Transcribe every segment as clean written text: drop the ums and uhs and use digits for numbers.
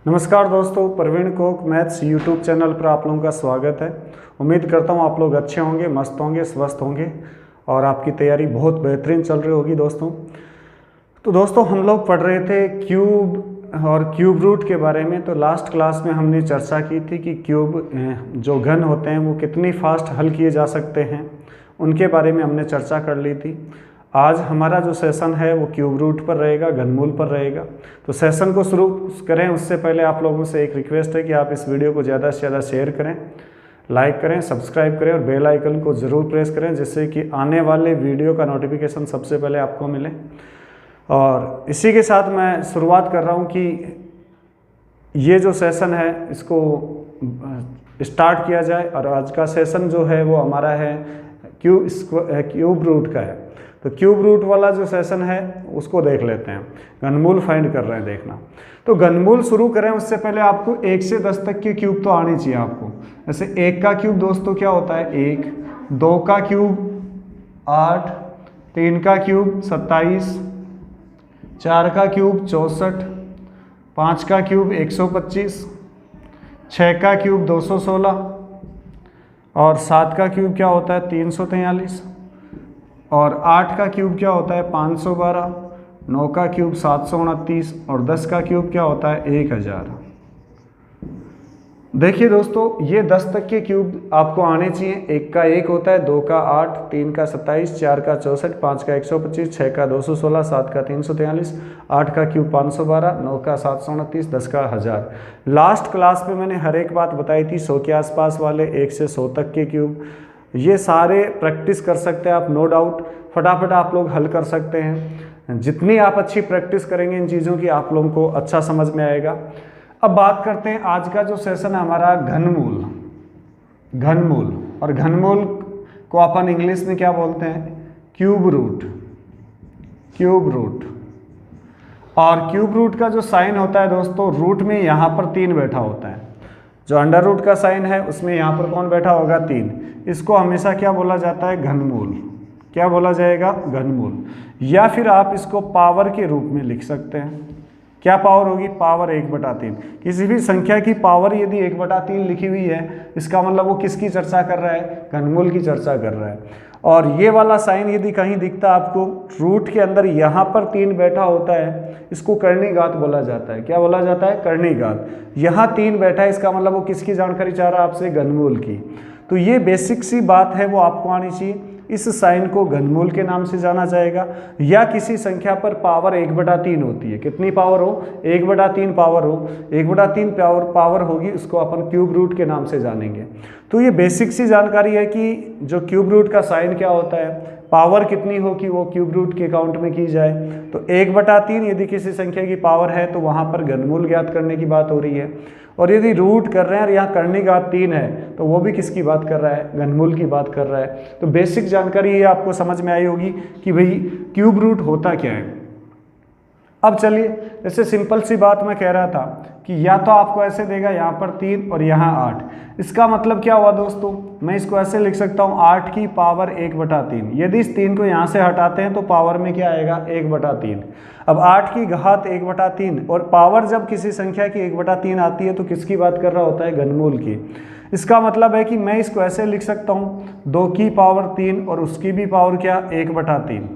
नमस्कार दोस्तों, प्रवीण कोक मैथ्स यूट्यूब चैनल पर आप लोगों का स्वागत है। उम्मीद करता हूँ आप लोग अच्छे होंगे, मस्त होंगे, स्वस्थ होंगे और आपकी तैयारी बहुत बेहतरीन चल रही होगी दोस्तों। तो दोस्तों हम लोग पढ़ रहे थे क्यूब और क्यूब रूट के बारे में। तो लास्ट क्लास में हमने चर्चा की थी कि क्यूब जो घन होते हैं वो कितनी फास्ट हल किए जा सकते हैं, उनके बारे में हमने चर्चा कर ली थी। आज हमारा जो सेशन है वो क्यूब रूट पर रहेगा, घनमूल पर रहेगा। तो सेशन को शुरू करें उससे पहले आप लोगों से एक रिक्वेस्ट है कि आप इस वीडियो को ज़्यादा से ज़्यादा शेयर करें, लाइक करें, सब्सक्राइब करें और बेल आइकन को ज़रूर प्रेस करें, जिससे कि आने वाले वीडियो का नोटिफिकेशन सबसे पहले आपको मिले। और इसी के साथ मैं शुरुआत कर रहा हूँ कि ये जो सेशन है इसको स्टार्ट किया जाए। और आज का सेशन जो है वो हमारा है क्यूब रूट का है। तो क्यूब रूट वाला जो सेशन है उसको देख लेते हैं। घनमूल फाइंड कर रहे हैं, देखना। तो घनमूल शुरू करें उससे पहले आपको 1 से 10 तक के क्यूब तो आने चाहिए आपको। जैसे 1 का क्यूब दोस्तों क्या होता है 1, 2 का क्यूब 8, 3 का क्यूब 27, 4 का क्यूब 64, 5 का क्यूब 125, 6 का क्यूब 216 और 7 का क्यूब क्या होता है 343 और 8 का क्यूब क्या होता है 512, 9 का क्यूब 729 और 10 का क्यूब क्या होता है 1000। देखिए दोस्तों, ये 10 तक के क्यूब आपको आने चाहिए। 1 का 1 होता है, 2 का 8, 3 का 27, 4 का 64, 5 का 125, 6 का 216, 7 का 343, 8 का क्यूब 512, 9 का 729, 10 का 1000। लास्ट क्लास में मैंने हर एक बात बताई थी 100 के आसपास वाले 1 से 100 तक के क्यूब। ये सारे प्रैक्टिस कर सकते हैं आप, नो डाउट। फटाफट आप लोग हल कर सकते हैं। जितनी आप अच्छी प्रैक्टिस करेंगे इन चीज़ों की, आप लोगों को अच्छा समझ में आएगा। अब बात करते हैं आज का जो सेशन है हमारा घनमूल। घनमूल और घनमूल को अपन इंग्लिश में क्या बोलते हैं क्यूब रूट। क्यूब रूट और क्यूब रूट का जो साइन होता है दोस्तों, रूट में यहाँ पर 3 बैठा होता है। जो अंडर रूट का साइन है उसमें यहाँ पर कौन बैठा होगा 3। इसको हमेशा क्या बोला जाता है घनमूल। क्या बोला जाएगा घनमूल। या फिर आप इसको पावर के रूप में लिख सकते हैं। क्या पावर होगी पावर 1/3। किसी भी संख्या की पावर यदि 1/3 लिखी हुई है, इसका मतलब वो किसकी चर्चा कर रहा है घनमूल की चर्चा कर रहा है। और ये वाला साइन यदि कहीं दिखता आपको रूट के अंदर यहाँ पर 3 बैठा होता है, इसको कर्णिघात बोला जाता है। क्या बोला जाता है कर्णिघात। यहाँ 3 बैठा है, इसका मतलब वो किसकी जानकारी चाह रहा है आपसे घनमूल की। तो ये बेसिक सी बात है, वो आपको आनी चाहिए। इस साइन को घनमूल के नाम से जाना जाएगा। या किसी संख्या पर पावर 1/3 होती है, कितनी पावर हो 1/3 पावर हो, 1/3 पावर होगी, उसको अपन क्यूब रूट के नाम से जानेंगे। तो ये बेसिक सी जानकारी है कि जो क्यूब रूट का साइन क्या होता है, पावर कितनी हो कि वो क्यूब रूट के काउंट में की जाए। तो 1/3 यदि किसी संख्या की पावर है तो वहाँ पर घनमूल ज्ञात करने की बात हो रही है। और यदि रूट कर रहे हैं और यहाँ कर्णिघात 3 है तो वो भी किसकी बात कर रहा है घनमूल की बात कर रहा है। तो बेसिक जानकारी ये आपको समझ में आई होगी कि भाई क्यूब रूट होता क्या है। अब चलिए, जैसे सिंपल सी बात मैं कह रहा था कि या तो आपको ऐसे देगा यहाँ पर 3 और यहाँ 8। इसका मतलब क्या हुआ दोस्तों, मैं इसको ऐसे लिख सकता हूँ 8 की पावर 1/3। यदि इस 3 को यहाँ से हटाते हैं तो पावर में क्या आएगा 1/3। अब 8 की घात 1/3 और पावर जब किसी संख्या की 1/3 आती है तो किसकी बात कर रहा होता है घनमूल की। इसका मतलब है कि मैं इसको ऐसे लिख सकता हूँ 2 की पावर 3 और उसकी भी पावर क्या 1/3।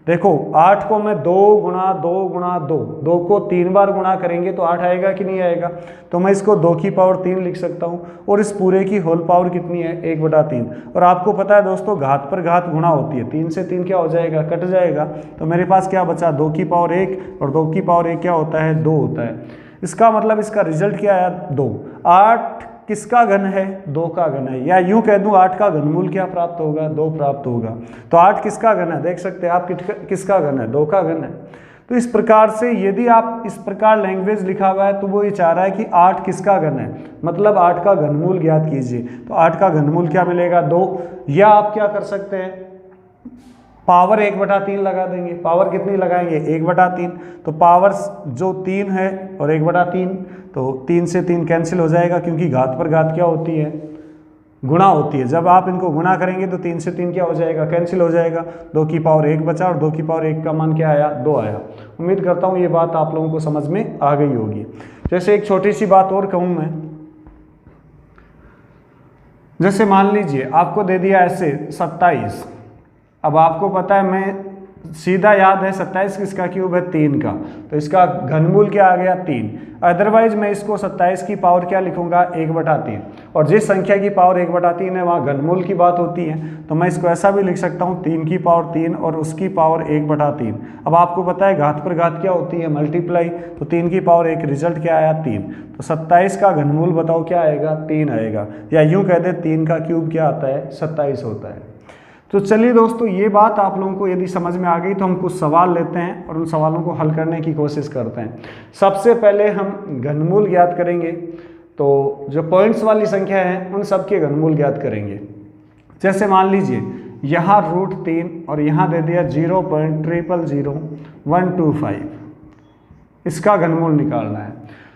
देखो 8 को मैं 2 गुणा 2 गुणा 2, 2 को 3 बार गुणा करेंगे तो 8 आएगा कि नहीं आएगा। तो मैं इसको 2 की पावर 3 लिख सकता हूँ और इस पूरे की होल पावर कितनी है 1/3। और आपको पता है दोस्तों घात पर घात गुणा होती है, 3 से 3 क्या हो जाएगा कट जाएगा। तो मेरे पास क्या बचा 2 की पावर 1 और 2 की पावर 1 क्या होता है 2 होता है। इसका मतलब इसका रिजल्ट क्या आया 2। 8 किसका घन है 2 का घन है। या यूं कह दूं 8 का घनमूल क्या प्राप्त होगा 2 प्राप्त होगा। तो 8 किसका घन है देख सकते हैं आप, किसका घन है 2 का घन है। तो इस प्रकार से यदि आप इस प्रकार लैंग्वेज लिखा हुआ है तो वो ये चाह रहा है कि 8 किसका घन है, मतलब 8 का घनमूल ज्ञात कीजिए। तो 8 का घनमूल क्या मिलेगा 2। या आप क्या कर सकते हैं पावर 1/3 लगा देंगे। पावर कितनी लगाएंगे 1/3। तो पावर जो 3 है और 1/3, तो 3 से 3 कैंसिल हो जाएगा क्योंकि घात पर घात क्या होती है गुणा होती है। जब आप इनको गुणा करेंगे तो 3 से 3 क्या हो जाएगा कैंसिल हो जाएगा। 2 की पावर 1 बचा और 2 की पावर 1 का मान क्या आया 2 आया। उम्मीद करता हूँ ये बात आप लोगों को समझ में आ गई होगी। जैसे एक छोटी सी बात और कहूँ मैं, जैसे मान लीजिए आपको दे दिया ऐसे 27, अब आपको पता है मैं सीधा याद है 27 किसका क्यूब है 3 का, तो इसका घनमूल क्या आ गया 3। अदरवाइज मैं इसको 27 की पावर क्या लिखूंगा 1/3, और जिस संख्या की पावर 1/3 है वहाँ घनमूल की बात होती है, तो मैं इसको ऐसा भी लिख सकता हूँ 3 की पावर 3 और उसकी पावर 1/3। अब आपको पता है घात पर घात क्या होती है मल्टीप्लाई, तो 3 की पावर 1 रिजल्ट क्या आया 3, तो 27 का घनमूल बताओ क्या आएगा 3 आएगा, या यूँ कह दे 3 का क्यूब क्या आता है 27 होता है। तो चलिए दोस्तों ये बात आप लोगों को यदि समझ में आ गई तो हम कुछ सवाल लेते हैं और उन सवालों को हल करने की कोशिश करते हैं। सबसे पहले हम घनमूल ज्ञात करेंगे, तो जो पॉइंट्स वाली संख्या है उन सब के घनमूल ज्ञात करेंगे। जैसे मान लीजिए यहाँ √3 और यहाँ दे दिया 0.000125, इसका घनमूल निकालना है।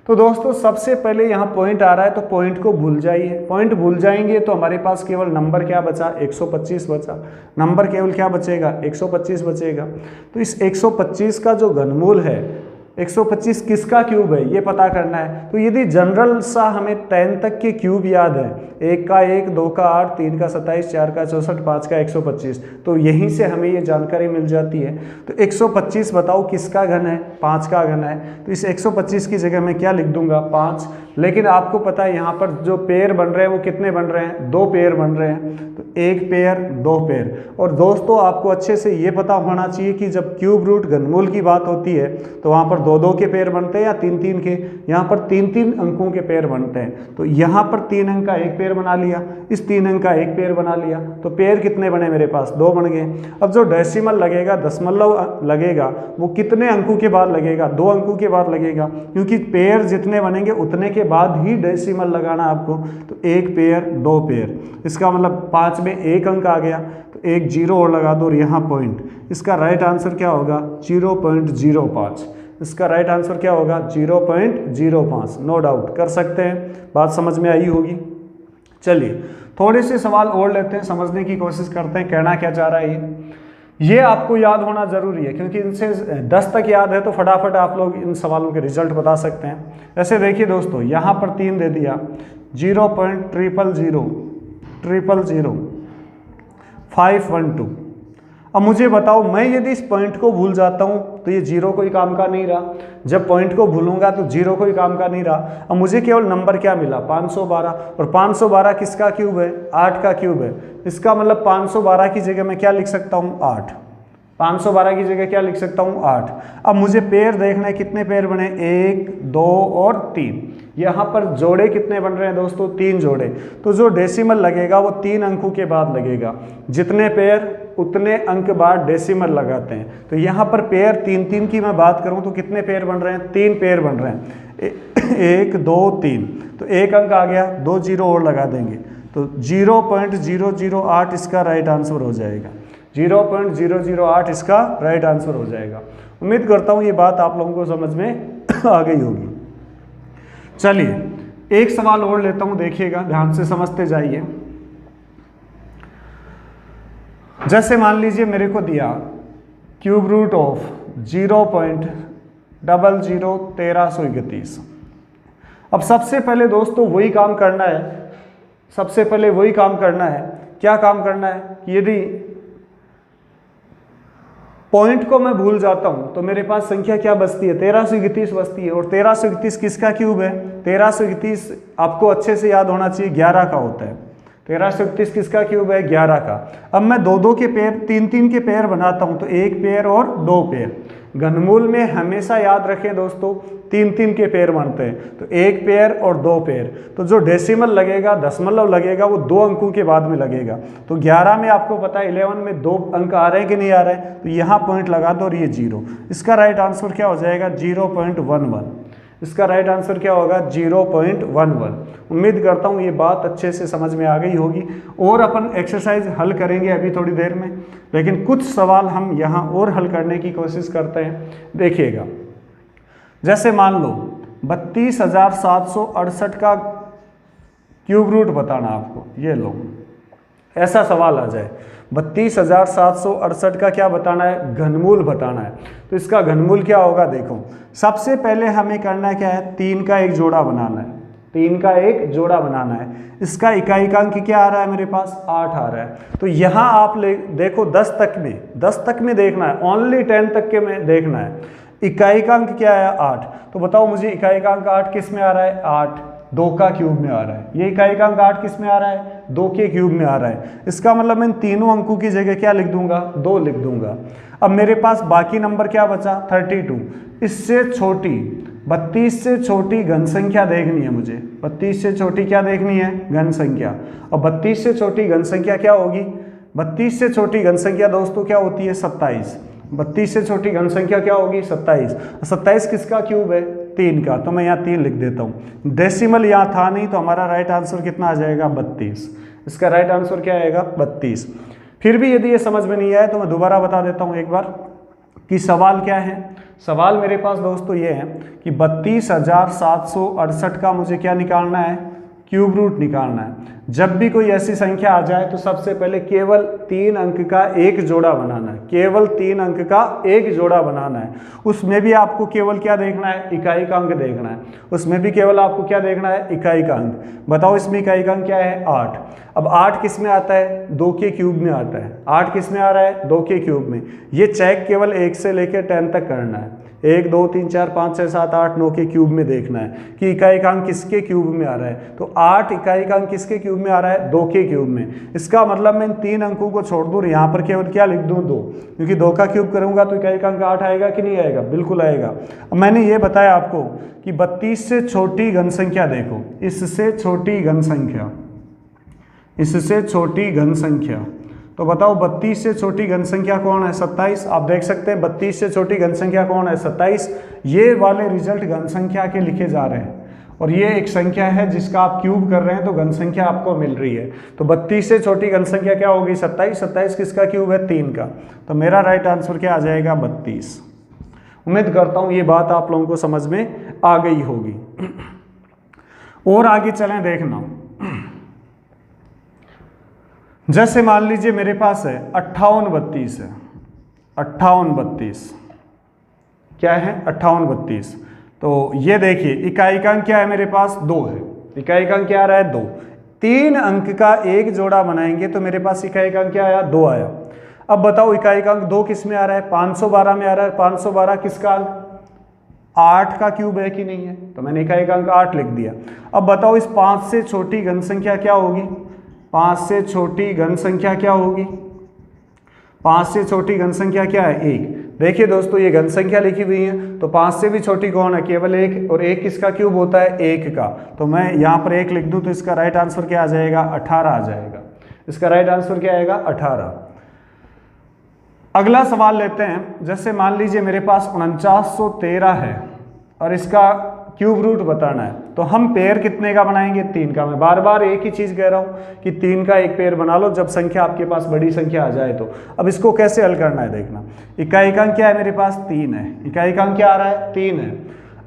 तो दोस्तों सबसे पहले यहाँ पॉइंट आ रहा है तो पॉइंट को भूल जाइए, पॉइंट भूल जाएंगे तो हमारे पास केवल नंबर क्या बचा 125 बचा, नंबर केवल क्या बचेगा 125 बचेगा। तो इस 125 का जो घनमूल है 125 किसका क्यूब है ये पता करना है। तो यदि जनरल सा हमें 10 तक के क्यूब याद है, 1 का 1, 2 का 8, 3 का 27, 4 का 64, 5 का 125, तो यहीं से हमें ये जानकारी मिल जाती है। तो 125 बताओ किसका घन है 5 का घन है, तो इस 125 की जगह मैं क्या लिख दूंगा 5। लेकिन आपको पता है यहाँ पर जो पेयर बन रहे हैं वो कितने बन रहे हैं 2 पेयर बन रहे हैं, तो 1 पेयर 2 पेयर। और दोस्तों आपको अच्छे से ये पता होना चाहिए कि जब क्यूब रूट घनमूल की बात होती है तो वहाँ पर 2-2 के पेयर बनते हैं या 3-3 के, यहाँ पर 3-3 अंकों के पेयर बनते हैं। तो यहाँ पर 3 अंक का एक पेयर बना लिया, इस 3 अंक का एक पेयर बना लिया, तो पेयर कितने बने मेरे पास 2 बन गए। अब जो डेसिमल लगेगा दशमलव लगेगा वो कितने अंकों के बाद लगेगा 2 अंकों के बाद लगेगा, क्योंकि पेयर जितने बनेंगे उतने के बाद ही डेसिमल लगाना आपको। तो 1 पेयर 2 पेयर, इसका मतलब 5 में 1 अंक आ गया, तो एक 0 और लगा दो और यहाँ पॉइंट। इसका राइट आंसर क्या होगा 0.05, इसका राइट आंसर क्या होगा 0.05। नो डाउट कर सकते हैं, बात समझ में आई होगी। चलिए थोड़े से सवाल और लेते हैं, समझने की कोशिश करते हैं कहना क्या चाह रहा है ये आपको याद होना जरूरी है, क्योंकि इनसे 10 तक याद है तो फटाफट आप लोग इन सवालों के रिजल्ट बता सकते हैं। ऐसे देखिए दोस्तों यहाँ पर 3 दे दिया 0.000512। अब मुझे बताओ मैं यदि इस पॉइंट को भूल जाता हूं तो ये 0 कोई काम का नहीं रहा, जब पॉइंट को भूलूंगा तो 0 कोई काम का नहीं रहा। अब मुझे केवल नंबर क्या मिला 512, और 512 किसका क्यूब है 8 का क्यूब है। इसका मतलब 512 की जगह मैं क्या लिख सकता हूं 8, 512 की जगह क्या लिख सकता हूं 8। अब मुझे पेयर देखना है कितने पेयर बने 1, 2 और 3। यहाँ पर जोड़े कितने बन रहे हैं दोस्तों 3 जोड़े, तो जो डेसिमल लगेगा वो 3 अंकों के बाद लगेगा। जितने पेयर उतने अंक बाद डेसिमल लगाते हैं। तो यहाँ पर पेयर 3-3 की मैं बात करूँ तो कितने पेयर बन रहे हैं 3 पेयर बन रहे हैं 1, 2, 3, तो 1 अंक आ गया, 2 0 और लगा देंगे तो 0.008 इसका राइट आंसर हो जाएगा। 0.008 इसका राइट आंसर हो जाएगा। उम्मीद करता हूँ ये बात आप लोगों को समझ में आ गई होगी। चलिए एक सवाल और लेता हूँ, देखिएगा ध्यान से समझते जाइए। जैसे मान लीजिए मेरे को दिया क्यूब रूट ऑफ 0.001331। अब सबसे पहले दोस्तों वही काम करना है, सबसे पहले वही काम करना है। क्या काम करना है कि यदि पॉइंट को मैं भूल जाता हूं तो मेरे पास संख्या क्या बचती है 1331 बचती है। और 1331 किसका क्यूब है 1331 आपको अच्छे से याद होना चाहिए 11 का होता है। 1331 किसका क्यूब है 11 का। अब मैं 2-2 के पेयर 3-3 के पेयर बनाता हूं तो 1 पेयर और 2 पेयर। घनमूल में हमेशा याद रखें दोस्तों 3-3 के पेयर बनते हैं, तो 1 पेयर और 2 पेयर। तो जो डेसिमल लगेगा दशमलव लगेगा वो 2 अंकों के बाद में लगेगा। तो 11 में आपको पता है 11 में 2 अंक आ रहे हैं कि नहीं आ रहे हैं, तो यहाँ पॉइंट लगा दो और ये 0। इसका राइट आंसर क्या हो जाएगा 0.11। इसका राइट आंसर क्या होगा 0.11। उम्मीद करता हूँ ये बात अच्छे से समझ में आ गई होगी। और अपन एक्सरसाइज हल करेंगे अभी थोड़ी देर में, लेकिन कुछ सवाल हम यहाँ और हल करने की कोशिश करते हैं। देखिएगा जैसे मान लो 32,768 का क्यूब रूट बताना आपको, ये लो ऐसा सवाल आ जाए 32,768 का क्या बताना है, घनमूल बताना है। तो इसका घनमूल क्या होगा, देखो सबसे पहले हमें करना क्या है, 3 का एक जोड़ा बनाना है, 3 का एक जोड़ा बनाना है। इसका इकाईकांक क्या आ रहा है मेरे पास, 8 आ रहा है। तो यहाँ आप देखो 10 तक में देखना है, ओनली 10 तक के में देखना है। इकाईकांक क्या है, 8। तो बताओ मुझे इकाईकांक 8 किस में आ रहा है, 8 2 का क्यूब में आ रहा है। ये इकाईकांक 8 किस में आ रहा है, 2 के क्यूब में आ रहा है। इसका मतलब मैं तीनों अंकों की जगह क्या लिख दूंगा, 2 लिख दूंगा। अब मेरे पास बाकी नंबर क्या बचा, 32। इससे छोटी 32 से छोटी घन संख्या देखनी है मुझे, 32 से छोटी क्या देखनी है, घन संख्या। और 32 से छोटी घन संख्या क्या होगी, 32 से छोटी घन संख्या दोस्तों क्या होती है, 27। 32 से छोटी घन संख्या क्या होगी, 27। 27 किसका क्यूब है, 3 का। तो मैं यहाँ 3 लिख देता हूँ। डेसिमल यहाँ था नहीं, तो हमारा राइट आंसर कितना आ जाएगा, 32। इसका राइट आंसर क्या आएगा, 32। फिर भी यदि ये समझ में नहीं आया तो मैं दोबारा बता देता हूँ एक बार कि सवाल क्या है। सवाल मेरे पास दोस्तों ये है कि 32,768 का मुझे क्या निकालना है, क्यूब रूट निकालना है। जब भी कोई ऐसी संख्या आ जाए तो सबसे पहले केवल 3 अंक का एक जोड़ा बनाना है, केवल 3 अंक का एक जोड़ा बनाना है। उसमें भी आपको केवल क्या देखना है, इकाईकांक देखना है। उसमें भी केवल आपको क्या देखना है, इकाईकांक। बताओ इसमें इकाईकांक क्या है, 8। अब 8 किस में आता है, 2 के क्यूब में आता है। 8 किस में आ रहा है, 2 के क्यूब में। ये चेक केवल 1 से लेकर 10 तक करना है। 1 2 3 4 5 6 7 8 9 के क्यूब में देखना है कि इकाईकांक किसके क्यूब में आ रहा है। तो 8 इकाईकांक किसके क्यूब में आ रहा है, 2 के क्यूब में। इसका मतलब मैं इन 3 अंकों को छोड़ दूँ, यहाँ पर केवल क्या लिख दूँ, 2, क्योंकि 2 का क्यूब करूँगा तो इकाईकांक 8 आएगा कि नहीं आएगा, बिल्कुल आएगा। अब मैंने ये बताया आपको कि 32 से छोटी घन संख्या देखो, इससे छोटी घन संख्या, इससे छोटी घन संख्या। तो बताओ 32 से छोटी घन संख्या कौन है, 27। आप देख सकते हैं 32 से छोटी घन संख्या कौन है, 27। ये वाले रिजल्ट घन संख्या के लिखे जा रहे हैं और ये एक संख्या है जिसका आप क्यूब कर रहे हैं तो घन संख्या आपको मिल रही है। तो 32 से छोटी घन संख्या क्या होगी, 27। 27 किसका क्यूब है, 3 का। तो मेरा राइट आंसर क्या आ जाएगा, 32। उम्मीद करता हूँ ये बात आप लोगों को समझ में आ गई होगी। और आगे चलें, देखना जैसे मान लीजिए मेरे पास है 58 32 है, 58 32 क्या है, 58 32। तो ये देखिए इकाईकांक क्या है मेरे पास, 2 है। इकाईकांक क्या आ रहा है, 2। 3 अंक का एक जोड़ा बनाएंगे तो मेरे पास इकाईकांक क्या आया, 2 आया। अब बताओ इकाईकांक 2 किस में आ रहा है, 512 में आ रहा है। 512 किसका अंक, 8 का क्यूब है कि नहीं है, तो मैंने इकाईकांक 8 लिख दिया। अब बताओ इस 5 से छोटी घन संख्या क्या होगी, 5 से छोटी घन संख्या क्या होगी, 5 से छोटी घन संख्या क्या है, 1। देखिए दोस्तों ये घन संख्या लिखी हुई है तो 5 से भी छोटी कौन है, केवल 1, और 1 किसका क्यूब होता है, 1 का। तो मैं यहाँ पर 1 लिख दूँ तो इसका राइट आंसर क्या आ जाएगा, 18 आ जाएगा। इसका राइट आंसर क्या आएगा, 18। अगला सवाल लेते हैं। जैसे मान लीजिए मेरे पास 4913 है और इसका क्यूब रूट बताना है, तो हम पेयर कितने का बनाएंगे, 3 का। मैं बार बार एक ही चीज़ कह रहा हूँ कि 3 का एक पेयर बना लो जब संख्या आपके पास बड़ी संख्या आ जाए तो। अब इसको कैसे हल करना है देखना। इकाईकांक क्या है मेरे पास, 3 है। इकाईकांक क्या आ रहा है, 3 है।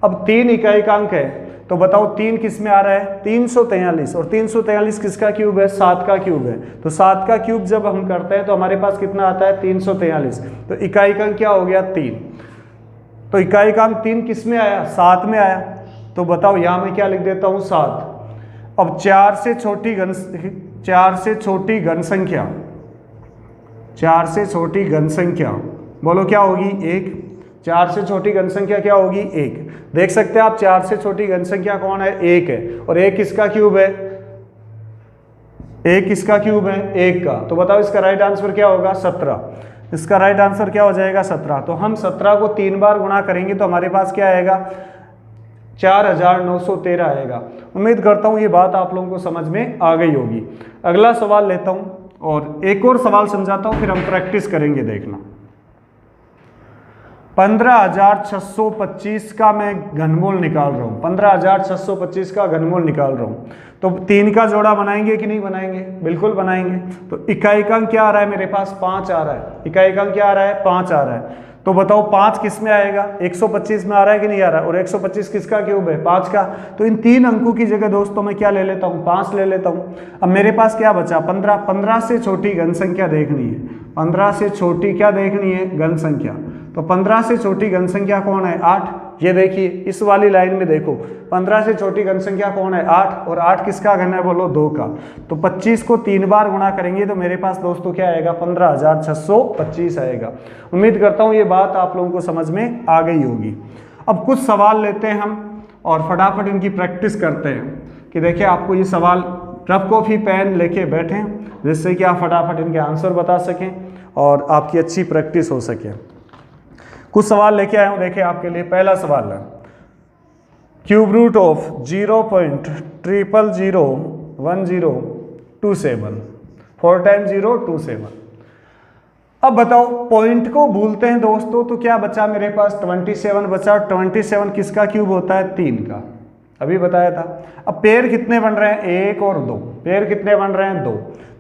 अब 3 इकाईकांक है तो बताओ 3 किस में आ रहा है, 343। और 343 किसका क्यूब है, 7 का क्यूब है। तो 7 का क्यूब जब हम करते हैं तो हमारे पास कितना आता है, 343। तो इकाईकांक क्या हो गया, 3। तो इकाईकांक 3 किस में आया, 7 में आया। तो बताओ यहाँ मैं क्या लिख देता हूँ, 7। अब 4 से छोटी घन संख्या, 4 से छोटी घन संख्या बोलो क्या होगी, 1। 4 से छोटी घन संख्या क्या होगी, 1। देख सकते हैं आप 4 से छोटी घन संख्या कौन है, 1 है। और 1 किसका क्यूब है, 1 किसका क्यूब है, 1 का। तो बताओ इसका राइट आंसर क्या होगा, 17। इसका राइट आंसर क्या हो जाएगा, 17। तो हम 17 को 3 बार गुणा करेंगे तो हमारे पास क्या आएगा, 4913 आएगा। उम्मीद करता हूँ ये बात आप लोगों को समझ में आ गई होगी। अगला सवाल लेता हूँ और एक और सवाल समझाता हूँ, फिर हम प्रैक्टिस करेंगे। देखना 15,625 का मैं घनमूल निकाल रहा हूँ, 15,625 का घनमूल निकाल रहा हूँ। तो 3 का जोड़ा बनाएंगे कि नहीं बनाएंगे, बिल्कुल बनाएंगे। तो इकाईकांक क्या आ रहा है मेरे पास, 5 आ रहा है। इकाईकांक क्या आ रहा है, 5 आ रहा है। तो बताओ 5 किस में आएगा, 125 में आ रहा है कि नहीं आ रहा है, और 125 किसका क्यूब है, 5 का। तो इन 3 अंकों की जगह दोस्तों मैं क्या ले लेता हूँ, 5 ले लेता हूँ। अब मेरे पास क्या बचा, 15। 15 से छोटी घन संख्या देखनी है, 15 से छोटी क्या देखनी है, घन संख्या। तो 15 से छोटी घन संख्या कौन है, 8। ये देखिए इस वाली लाइन में देखो 15 से छोटी घन संख्या कौन है, 8, और 8 किसका घन है, बोलो 2 का। तो 25 को 3 बार गुणा करेंगे तो मेरे पास दोस्तों क्या आएगा, 15,625 आएगा। उम्मीद करता हूँ ये बात आप लोगों को समझ में आ गई होगी। अब कुछ सवाल लेते हैं हम और फटाफट इनकी प्रैक्टिस करते हैं कि देखिए आपको ये सवाल रफ कॉपी पेन लेके बैठें जिससे कि आप फटाफट इनके आंसर बता सकें और आपकी अच्छी प्रैक्टिस हो सके। कुछ सवाल लेके आया हूँ, देखिए आपके लिए। पहला सवाल है क्यूब रूट ऑफ 0.000127 4 टाइम 0 27। अब बताओ पॉइंट को भूलते हैं दोस्तों, तो क्या बचा मेरे पास, 27 बचा। 27 किसका क्यूब होता है, 3 का, अभी बताया था। अब पेयर कितने बन रहे हैं, 1 और 2। पेयर कितने बन रहे हैं, 2।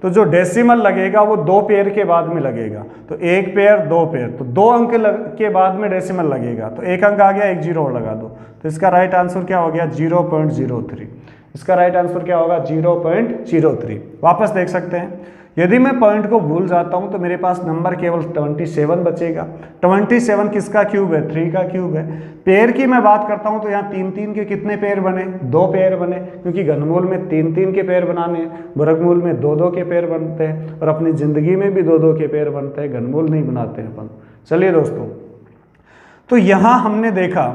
तो जो डेसिमल लगेगा वो 2 पेयर के बाद में लगेगा। तो 1 पेयर 2 पेयर, तो 2 अंक के बाद में डेसिमल लगेगा। तो 1 अंक आ गया, 1 जीरो और लगा दो। तो इसका राइट आंसर क्या हो गया, 0.03। इसका राइट आंसर क्या होगा, 0.03। वापस देख सकते हैं, यदि मैं पॉइंट को भूल जाता हूं तो मेरे पास नंबर केवल 27 बचेगा। 27 किसका क्यूब है, 3 का क्यूब है। पेयर की मैं बात करता हूं तो यहाँ 3 के कितने पेयर बने, 2 पेयर बने, क्योंकि घनमूल में 3 के पेयर बनाने हैं, वर्गमूल में 2 के पेयर बनते हैं, और अपनी जिंदगी में भी 2 के पेयर बनते हैं, घनमूल नहीं बनाते हैं अपन। चलिए दोस्तों, तो यहाँ हमने देखा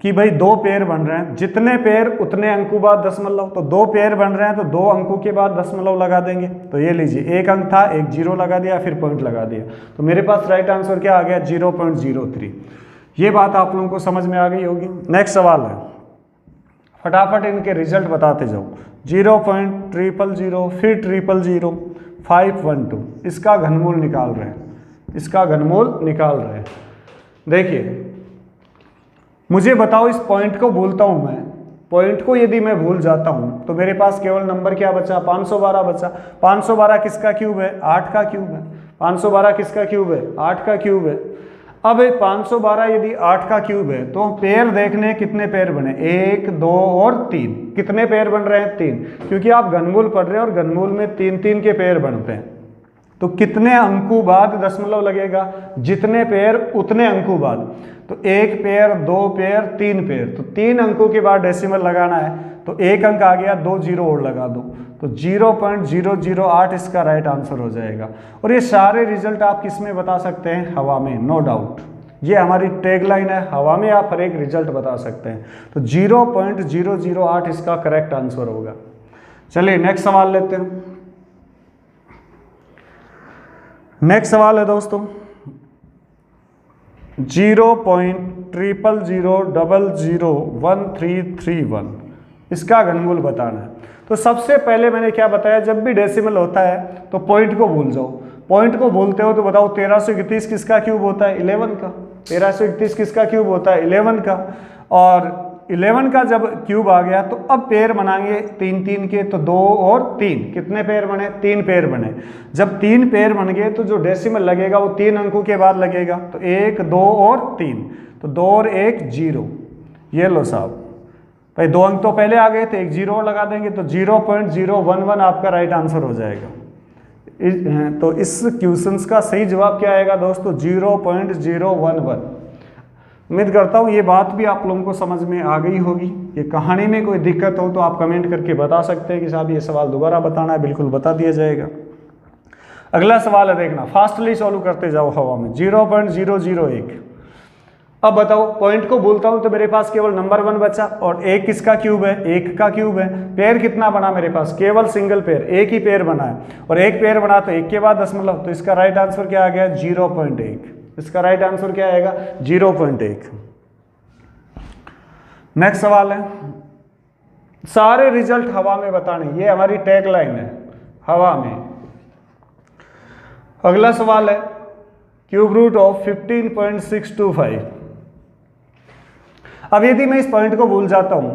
कि भाई 2 पेयर बन रहे हैं, जितने पेयर उतने अंकों बाद दशमलव। तो 2 पेयर बन रहे हैं तो 2 अंकों के बाद दशमलव लगा देंगे। तो ये लीजिए 1 अंक था, 1 जीरो लगा दिया, फिर पॉइंट लगा दिया। तो मेरे पास राइट आंसर क्या आ गया, 0.03। ये बात आप लोगों को समझ में आ गई होगी। नेक्स्ट सवाल है, फटाफट इनके रिजल्ट बताते जाओ। 0.000, फिर 000, 512। इसका घनमूल निकाल रहे हैं, इसका घनमूल निकाल रहे हैं। देखिए मुझे बताओ, इस पॉइंट को भूलता हूं मैं, पॉइंट को यदि मैं भूल जाता हूं तो मेरे पास केवल नंबर क्या बचा, 512 बचा। 512 किसका क्यूब है, 8 का क्यूब है। 512 किसका क्यूब है, 8 का क्यूब है। अब 512 यदि 8 का क्यूब है तो पेयर देखने कितने पेयर बने, 1 2 और 3। कितने पेयर बन रहे हैं, 3, क्योंकि आप घनमूल पढ़ रहे हैं और घनमूल में 3 के पेयर बनते हैं। तो कितने अंकों बाद दशमलव लगेगा, जितने पेयर उतने अंकों बाद। तो 1 पेयर 2 पेयर 3 पेयर, तो 3 अंकों के बाद डेसिमल लगाना है। तो 1 अंक आ गया, 2 जीरो और लगा दो, तो 0.008 इसका राइट आंसर हो जाएगा। और ये सारे रिजल्ट आप किस में बता सकते हैं, हवा में, नो डाउट। ये हमारी टैगलाइन है, हवा में आप हर एक रिजल्ट बता सकते हैं। तो 0.008 इसका करेक्ट आंसर होगा। चलिए नेक्स्ट सवाल लेते हैं। नेक्स्ट सवाल है दोस्तों 0.00001331। इसका घनमूल बताना है। तो सबसे पहले मैंने क्या बताया, जब भी डेसिमल होता है तो पॉइंट को भूल जाओ। पॉइंट को भूलते हो तो बताओ 1331 किसका क्यूब होता है, 11 का। 1331 किसका क्यूब होता है, 11 का। और 11 का जब क्यूब आ गया तो अब पेयर बनाएंगे 3 के, तो 2 और 3, कितने पेयर बने, 3 पेयर बने। जब 3 पेयर बन गए तो जो डेसिमल लगेगा वो 3 अंकों के बाद लगेगा। तो 1 2 और 3, तो 2 और 1 0। ये लो साहब, भाई 2 अंक तो पहले आ गए थे, 1 जीरो और लगा देंगे, तो 0.011 आपका राइट आंसर हो जाएगा। तो इस क्वेश्चन का सही जवाब क्या आएगा दोस्तों, 0.011। उम्मीद करता हूँ ये बात भी आप लोगों को समझ में आ गई होगी। ये कहानी में कोई दिक्कत हो तो आप कमेंट करके बता सकते हैं कि साहब ये सवाल दोबारा बताना है, बिल्कुल बता दिया जाएगा। अगला सवाल है, देखना फास्टली सॉल्व करते जाओ हवा में। 0.001। अब बताओ, पॉइंट को बोलता हूं तो मेरे पास केवल नंबर 1 बचा, और 1 किसका क्यूब है, 1 का क्यूब है। पेयर कितना बना मेरे पास, केवल सिंगल पेयर, 1 ही पेयर बना है, और 1 पेयर बना तो 1 के बाद दशमलव। तो इसका राइट आंसर क्या आ गया, 0.1। इसका राइट आंसर क्या आएगा, 0.1। नेक्स्ट सवाल है, सारे रिजल्ट हवा में बताने, ये हमारी टैग लाइन है, हवा में। अगला सवाल है, क्यूब रूट ऑफ 15.625। अब यदि मैं इस पॉइंट को भूल जाता हूं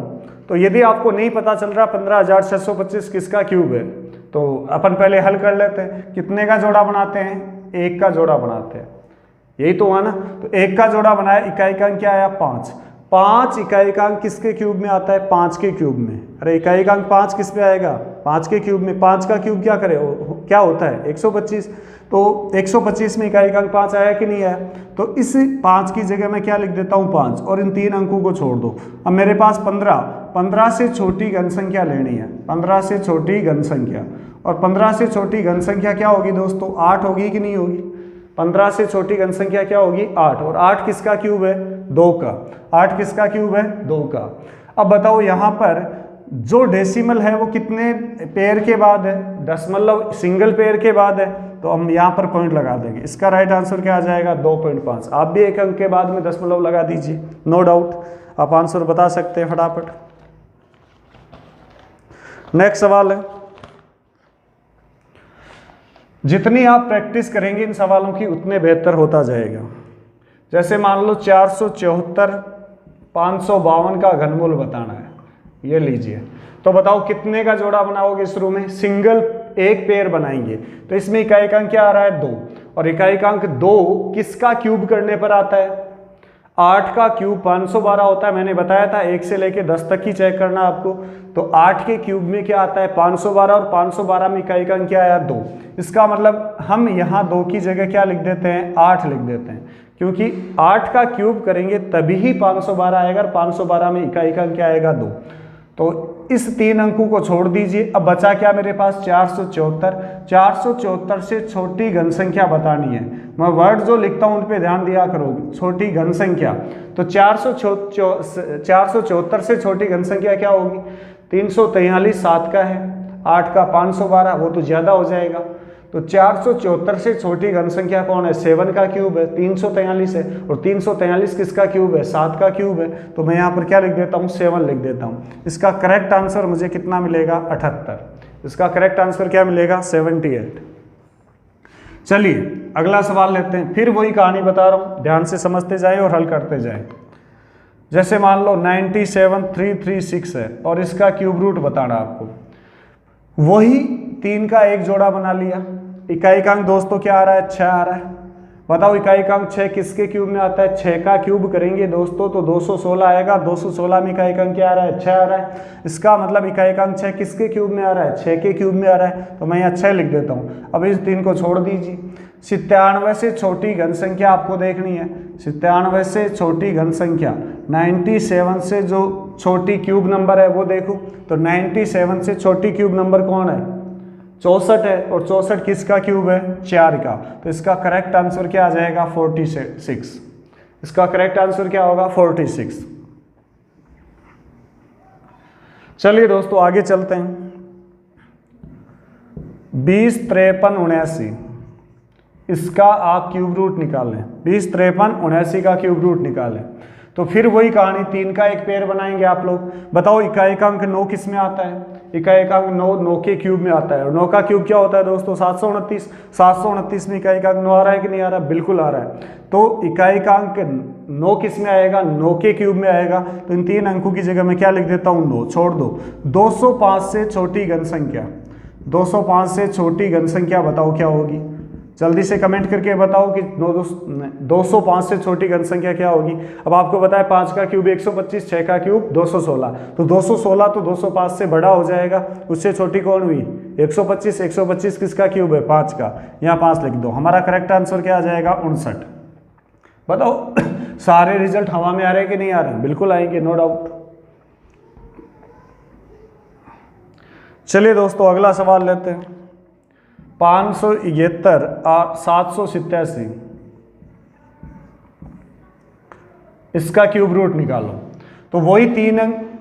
तो यदि आपको नहीं पता चल रहा 15,625 किसका क्यूब है, तो अपन पहले हल कर लेते हैं। कितने का जोड़ा बनाते हैं, 1 का जोड़ा बनाते हैं। यही तो हुआ ना। तो 1 का जोड़ा बनाया, इकाई का अंक क्या आया 5। 5 इकाई का अंक किसके क्यूब में आता है 5 के क्यूब में। अरे इकाई का अंक 5 किस पे आएगा 5 के क्यूब में। 5 का क्यूब क्या करे क्या होता है 125। तो 125 में इकाई का अंक 5 आया कि नहीं आया। तो इस 5 की जगह मैं क्या लिख देता हूँ 5 और इन 3 अंकों को छोड़ दो। अब मेरे पास 15 से छोटी घन संख्या लेनी है। 15 से छोटी घन संख्या, और 15 से छोटी घन संख्या क्या होगी दोस्तों 8 होगी कि नहीं होगी। 15 से छोटी घन संख्या क्या होगी 8, और 8 किसका क्यूब है 2 का। 8 किसका क्यूब है 2 का। अब बताओ यहाँ पर जो डेसिमल है वो कितने पेयर के बाद है, दशमलव सिंगल पेयर के बाद है। तो हम यहाँ पर पॉइंट लगा देंगे। इसका राइट आंसर क्या आ जाएगा 2.5। आप भी एक अंक के बाद में दशमलव लगा दीजिए, नो डाउट आप आंसर बता सकते हैं फटाफट। नेक्स्ट सवाल है, जितनी आप प्रैक्टिस करेंगे इन सवालों की उतने बेहतर होता जाएगा। जैसे मान लो 474 552 का घनमूल बताना है, ये लीजिए। तो बताओ कितने का जोड़ा बनाओगे शुरू में, सिंगल एक पेयर बनाएंगे। तो इसमें इकाई का अंक क्या आ रहा है 2, और इकाई का अंक 2 किसका क्यूब करने पर आता है 8 का क्यूब 512 होता है। मैंने बताया था 1 से लेके 10 तक ही चेक करना आपको। तो 8 के क्यूब में क्या आता है 512, और 512 में इकाई का अंक क्या आया 2। इसका मतलब हम यहाँ 2 की जगह क्या लिख देते हैं 8 लिख देते हैं, क्योंकि 8 का क्यूब करेंगे तभी ही 512 आएगा, और 512 में इकाई का अंक क्या आएगा 2। तो इस 3 अंकों को छोड़ दीजिए। अब बचा क्या मेरे पास 474। 474 से छोटी घन संख्या बतानी है। मैं वर्ड जो लिखता हूं उन पे ध्यान दिया करोगे। छोटी घन संख्या, तो 474 से छोटी घन संख्या क्या होगी 343 7 का है, 8 का 512 वो तो ज्यादा हो जाएगा। तो 474 से छोटी घन संख्या कौन है 7 का क्यूब है, 343 है, और 343 किसका क्यूब है 7 का क्यूब है। तो मैं यहाँ पर क्या लिख देता हूँ 7 लिख देता हूँ। इसका करेक्ट आंसर मुझे कितना मिलेगा 78। इसका करेक्ट आंसर क्या मिलेगा 78। चलिए अगला सवाल लेते हैं। फिर वही कहानी बता रहा हूँ, ध्यान से समझते जाए और हल करते जाए। जैसे मान लो 97336 है और इसका क्यूब रूट बताना आपको। वही 3 का एक जोड़ा बना लिया। इकाई का अंक दोस्तों क्या आ रहा है 6 आ रहा है। बताओ इकाई का अंक 6 किसके क्यूब में आता है 6 का क्यूब करेंगे दोस्तों तो 216 आएगा। 216 में इकाई का अंक क्या आ रहा है 6 आ रहा है। इसका मतलब इकाई का अंक 6 किसके क्यूब में आ रहा है 6 के क्यूब में आ रहा है। तो मैं यहाँ 6 लिख देता हूँ। अब इस 3 को छोड़ दीजिए। 97 से छोटी घन संख्या आपको देखनी है। 97 से छोटी घन संख्या 97 से जो छोटी क्यूब नंबर है वो देखो। तो 97 से छोटी क्यूब नंबर कौन है 64 है, और 64 किसका क्यूब है 4 का। तो इसका करेक्ट आंसर क्या आ जाएगा 46। इसका करेक्ट आंसर क्या होगा 46। चलिए दोस्तों आगे चलते हैं। 20 53 79 इसका आप क्यूब रूट निकालें। 20 53 79 का क्यूब रूट निकालें। तो फिर वही कहानी 3 का एक पेयर बनाएंगे आप लोग। बताओ इकाई का अंक 9 किस में आता है। इकाई का अंक 9 के क्यूब में आता है। और 9 का क्यूब क्या होता है दोस्तों 729। 729 में इकाई का अंक 9 आ रहा है कि नहीं आ रहा, बिल्कुल आ रहा है। तो इकाई का अंक 9 किस में आएगा 9 के क्यूब में आएगा। तो इन 3 अंकों की जगह मैं क्या लिख देता हूँ 9 छोड़ दो। 205 से छोटी घन संख्या, 205 से छोटी घन संख्या बताओ क्या होगी। जल्दी से कमेंट करके बताओ कि 205 से छोटी घन संख्या क्या होगी। अब आपको बताया 5 का क्यूब 125, 6 का क्यूब 216। तो 216 तो 205 से बड़ा हो जाएगा। उससे छोटी कौन हुई 125। 125 किसका क्यूब है 5 का। यहाँ 5 लिख दो। हमारा करेक्ट आंसर क्या आ जाएगा 59। बताओ सारे रिजल्ट हवा में आ रहे हैं कि नहीं आ रहे, बिल्कुल आएंगे नो डाउट। चलिए दोस्तों अगला सवाल लेते हैं। 571 और 787 इसका क्यूब रूट निकालो। तो वही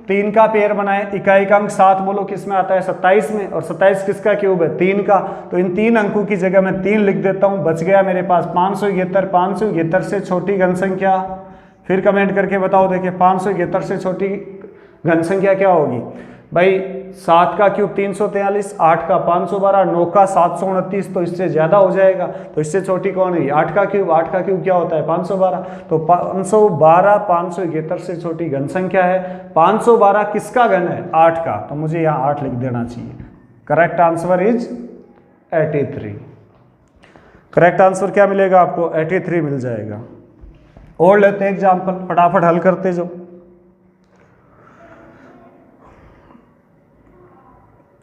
3 का पेयर बनाए। इकाई का अंक 7 बोलो किस में आता है 27 में, और 27 किसका क्यूब है 3 का। तो इन 3 अंकों की जगह मैं 3 लिख देता हूं। बच गया मेरे पास 571। 571 से छोटी घन संख्या, फिर कमेंट करके बताओ। देखिए 571 से छोटी घन संख्या क्या होगी भाई। 7 का क्यूब 343, 8 का 512, 9 का 729। तो इससे ज्यादा हो जाएगा। तो इससे छोटी कौन है 8 का क्यूब। 8 का क्यूब क्या होता है 512। तो 512 571 से छोटी घन संख्या है। 512 किसका घन है 8 का। तो मुझे यहाँ 8 लिख देना चाहिए। Correct answer is 83। Correct answer क्या मिलेगा आपको? 83 मिल जाएगा। और लेते हैं एग्जाम्पल, फटाफट हल करते जाओ।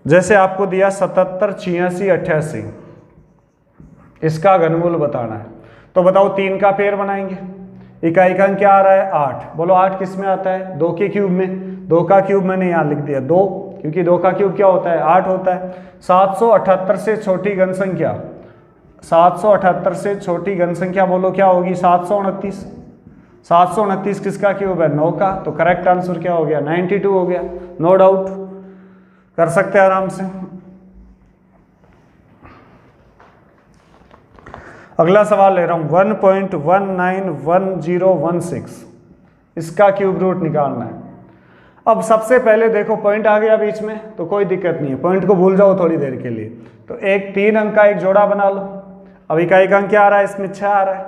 जैसे आपको दिया 77, 86, 88, इसका घनमूल बताना है। तो बताओ 3 का पेयर बनाएंगे। इकाई का अंक क्या आ रहा है? 8। बोलो 8 किस में आता है? 2 के क्यूब में। 2 का क्यूब मैंने यहाँ लिख दिया 2, क्योंकि 2 का क्यूब क्या होता है? 8 होता है। 778 से छोटी घन संख्या, 778 से छोटी घन संख्या बोलो क्या होगी? 729। 729 किसका क्यूब है? 9 का। तो करेक्ट आंसर क्या हो गया? 92 हो गया। नो डाउट, कर सकते हैं आराम से। अगला सवाल ले रहा हूं 1.191016, इसका क्यूब रूट निकालना है। अब सबसे पहले देखो पॉइंट आ गया बीच में तो कोई दिक्कत नहीं है, पॉइंट को भूल जाओ थोड़ी देर के लिए। तो एक 3 अंक का एक जोड़ा बना लो। अब इकाई का अंक क्या आ रहा है? इसमें 6 आ रहा है।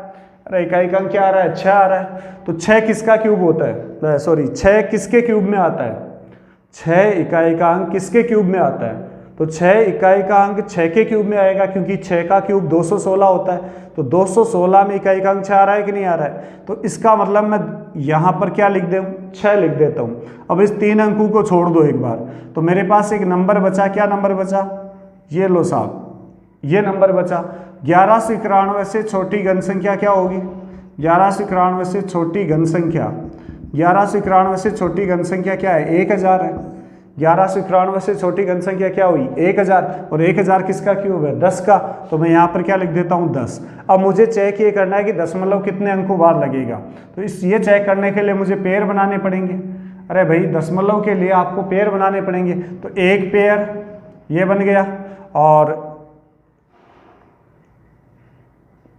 अरे इकाई का अंक क्या आ रहा है? 6 आ रहा है। तो 6 किसका क्यूब होता है? सॉरी 6 किसके क्यूब में आता है? 6 इकाई का अंक किसके क्यूब में आता है? तो 6 इकाई का अंक 6 के क्यूब में आएगा, क्योंकि 6 का क्यूब 216 होता है। तो 216 में इकाई का अंक 6 आ रहा है कि नहीं आ रहा है? तो इसका मतलब मैं यहाँ पर क्या लिख दूँ? 6 लिख देता हूँ। अब इस 3 अंकों को छोड़ दो एक बार, तो मेरे पास एक नंबर बचा। क्या नंबर बचा? ये लो साहब, ये नंबर बचा। 1191 से छोटी घन संख्या क्या होगी? 1191 से छोटी घन संख्या, 1191 से छोटी घन संख्या क्या है? 1000 है। 1191 से छोटी घन संख्या क्या हुई? 1000। और 1000 किसका क्यूब है? 10 का। तो मैं यहाँ पर क्या लिख देता हूँ? 10। अब मुझे चेक ये करना है कि दशमलव कितने अंकों बाद लगेगा। तो ये चेक करने के लिए मुझे पेयर बनाने पड़ेंगे। अरे भाई दशमलव के लिए आपको पेयर बनाने पड़ेंगे। तो एक पेयर ये बन गया, और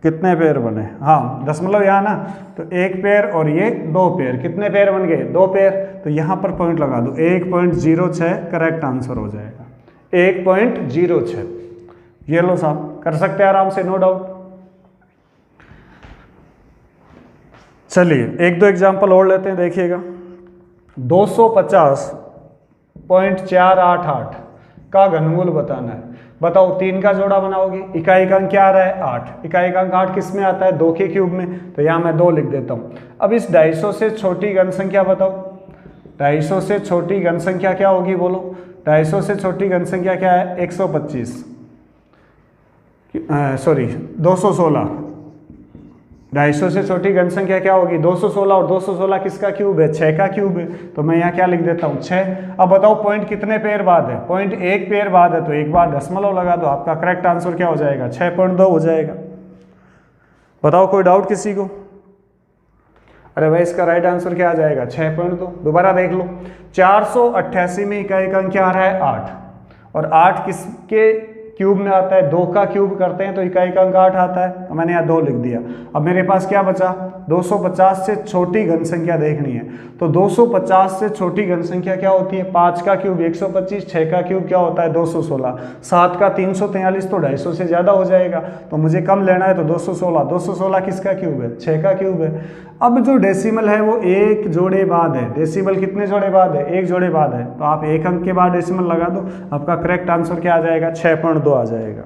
कितने पेयर बने? हाँ दशमलव यहाँ ना, तो एक पेयर और ये 2 पेयर। कितने पेयर बन गए? 2 पेयर। तो यहाँ पर पॉइंट लगा दो, 1.06 करेक्ट आंसर हो जाएगा। 1.06। ये लो साहब, कर सकते हैं आराम से, नो डाउट। चलिए 1-2 एग्जाम्पल और लेते हैं, देखिएगा। 250.488 का घनमूल बताना है। बताओ 3 का जोड़ा बनाओगे। इकाई का अंक क्या आ रहा है? 8। इकाई का अंक 8 किस में आता है? 2 के क्यूब में। तो यहाँ मैं 2 लिख देता हूँ। अब इस 250 से छोटी घन संख्या बताओ। 250 से छोटी घन संख्या क्या होगी बोलो? 250 से छोटी घन संख्या क्या है? 125, सॉरी 216। 250 से छोटी घन संख्या क्या होगी? 216। और 216 किसका क्यूब है? 6 का क्यूब है। तो मैं यहाँ क्या लिख देता हूँ? 6। अब बताओ पॉइंट कितने पेयर बाद है? पॉइंट 1 पेयर बाद है, तो एक बार दशमलव लगा दो। आपका करेक्ट आंसर क्या हो जाएगा? 6.2 हो जाएगा। बताओ कोई डाउट किसी को? अरे भाई इसका राइट आंसर क्या आ जाएगा? 6.2। दोबारा देख लो। 488 में इकाई का अंक क्या आ रहा है? 8। और 8 किसके क्यूब में आता है? 2 का क्यूब करते हैं तो इकाई का अंक 8 आता है। तो मैंने यहाँ 2 लिख दिया। अब मेरे पास क्या बचा? 250 से छोटी घन संख्या देखनी है। तो 250 से छोटी घन संख्या क्या होती है? 5 का क्यूब 125, 6 का क्यूब क्या होता है? 216, 7 का 343, तो 250 से ज़्यादा हो जाएगा। तो मुझे कम लेना है, तो 216। 216 किसका क्यूब है? 6 का क्यूब है। अब जो डेसिमल है वो एक जोड़े बाद है। डेसिमल कितने जोड़े बाद है? एक जोड़े बाद है। तो आप एक अंक के बाद डेसिमल लगा दो, आपका करेक्ट आंसर क्या आ जाएगा? 6.2 आ जाएगा।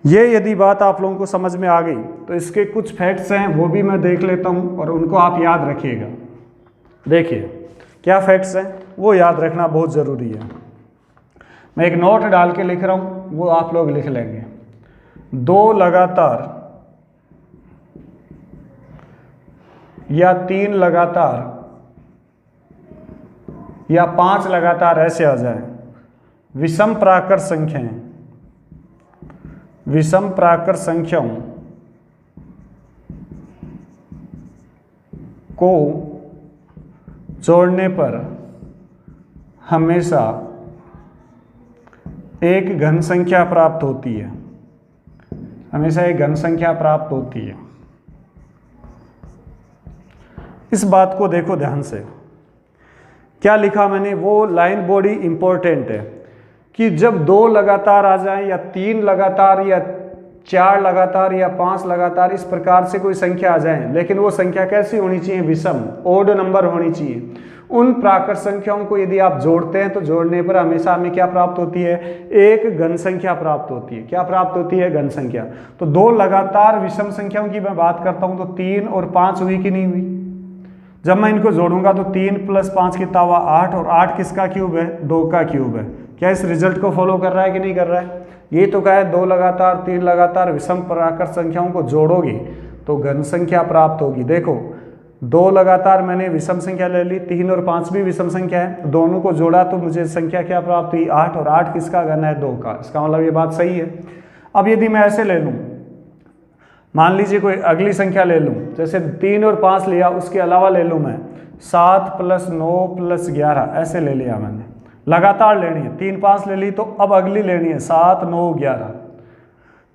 ये यदि बात आप लोगों को समझ में आ गई तो इसके कुछ फैक्ट्स हैं वो भी मैं देख लेता हूँ और उनको आप याद रखिएगा। देखिए क्या फैक्ट्स हैं वो याद रखना बहुत ज़रूरी है। मैं एक नोट डाल के लिख रहा हूँ, वो आप लोग लिख लेंगे। 2 लगातार या 3 लगातार या 5 लगातार ऐसे आ जाए विषम प्राकृत संख्याएं, विषम प्राकृत संख्याओं को जोड़ने पर हमेशा एक घन संख्या प्राप्त होती है। हमेशा एक घन संख्या प्राप्त होती है। इस बात को देखो ध्यान से, क्या लिखा मैंने, वो लाइन बॉडी इंपॉर्टेंट है कि जब 2 लगातार आ जाएं या 3 लगातार या 4 लगातार या 5 लगातार इस प्रकार से कोई संख्या आ जाए, लेकिन वो संख्या कैसी होनी चाहिए? विषम, ओड नंबर होनी चाहिए। उन प्राकृत संख्याओं को यदि आप जोड़ते हैं तो जोड़ने पर हमेशा हमें क्या प्राप्त होती है, एक घन संख्या प्राप्त होती है। क्या प्राप्त होती है, घन संख्या। तो दो लगातार विषम संख्याओं की मैं बात करता हूं तो 3 और 5 हुई कि नहीं हुई। जब मैं इनको जोड़ूंगा तो 3 + 5 कितना हुआ, 8, और 8 किसका क्यूब है, 2 का क्यूब है। क्या इस रिजल्ट को फॉलो कर रहा है कि नहीं कर रहा है। ये तो क्या है, 2 लगातार 3 लगातार विषम प्राकृत संख्याओं को जोड़ोगे तो घन संख्या प्राप्त होगी। देखो 2 लगातार मैंने विषम संख्या ले ली, 3 और 5 भी विषम संख्या है, दोनों को जोड़ा तो मुझे संख्या क्या प्राप्त हुई, 8, और 8 किसका घन है, 2 का। इसका मतलब ये बात सही है। अब यदि मैं ऐसे ले लूँ, मान लीजिए कोई अगली संख्या ले लूँ, जैसे 3 और 5 लिया, उसके अलावा ले लूँ मैं 7 + 9 + 11, ऐसे ले लिया मैंने, लगातार लेनी है। 3 5 ले ली, तो अब अगली लेनी है 7 9 11,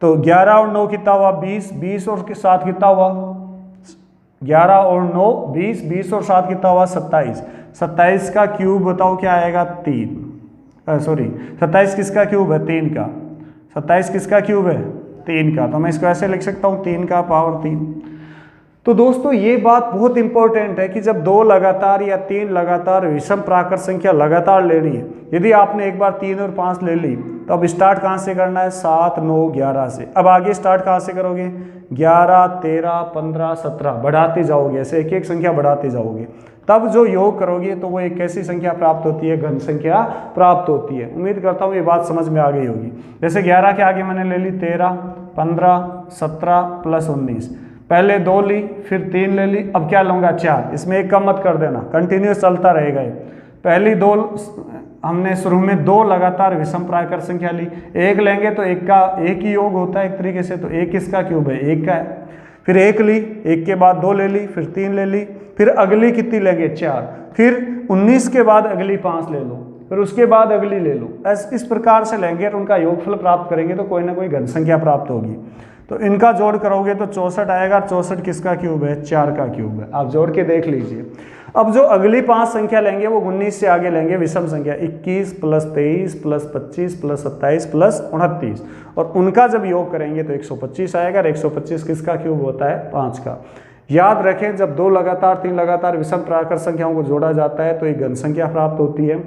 तो 11 और 9 कितना हुआ, 20, 20 और 7 कितना हुआ, 11 और 9 20, 20 और 7 कितना हुआ, 27। 27 का क्यूब बताओ क्या आएगा, 3, सॉरी 27 किसका क्यूब है, 3 का। 27 किसका क्यूब है, 3 का। तो मैं इसको ऐसे लिख सकता हूँ, 3 का पावर 3। तो दोस्तों ये बात बहुत इंपॉर्टेंट है कि जब 2 लगातार या 3 लगातार विषम प्राकृत संख्या लगातार लेनी है, यदि आपने एक बार 3 और 5 ले ली तो अब स्टार्ट कहाँ से करना है, 7 9 11 से। अब आगे स्टार्ट कहाँ से करोगे, 11 13 15 17, बढ़ाते जाओगे, ऐसे एक एक संख्या बढ़ाते जाओगे, तब जो योग करोगे तो वो एक कैसी संख्या प्राप्त होती है, घन संख्या प्राप्त होती है। उम्मीद करता हूँ ये बात समझ में आ गई होगी। जैसे 11 के आगे मैंने ले ली 13 15 17 + 19, पहले 2 ली, फिर 3 ले ली, अब क्या लूँगा, 4। इसमें एक कम मत कर देना, कंटिन्यूस चलता रहेगा ये। पहली 2 हमने शुरू में 2 लगातार विषम प्राकृत संख्या ली, 1 लेंगे तो एक का एक ही योग होता है एक तरीके से, तो 1 किसका क्यूब है, 1 का है। फिर 1 ली, 1 के बाद 2 ले ली, फिर 3 ले ली, फिर अगली कितनी लेंगे, 4, फिर 19 के बाद अगली 5 ले लो, फिर उसके बाद अगली ले लो। इस प्रकार से लेंगे और उनका योगफल प्राप्त करेंगे तो कोई ना कोई घन संख्या प्राप्त होगी। तो इनका जोड़ करोगे तो 64 आएगा, 64 किसका क्यूब है, 4 का क्यूब है। आप जोड़ के देख लीजिए। अब जो अगली 5 संख्या लेंगे वो 19 से आगे लेंगे विषम संख्या, 21 + 23 + 25 + 27 + 29, और उनका जब योग करेंगे तो 125 आएगा। 125 किसका क्यूब होता है, 5 का। याद रखें जब 2 लगातार 3 लगातार विषम प्राकृत संख्याओं को जोड़ा जाता है तो एक घन संख्या प्राप्त होती है।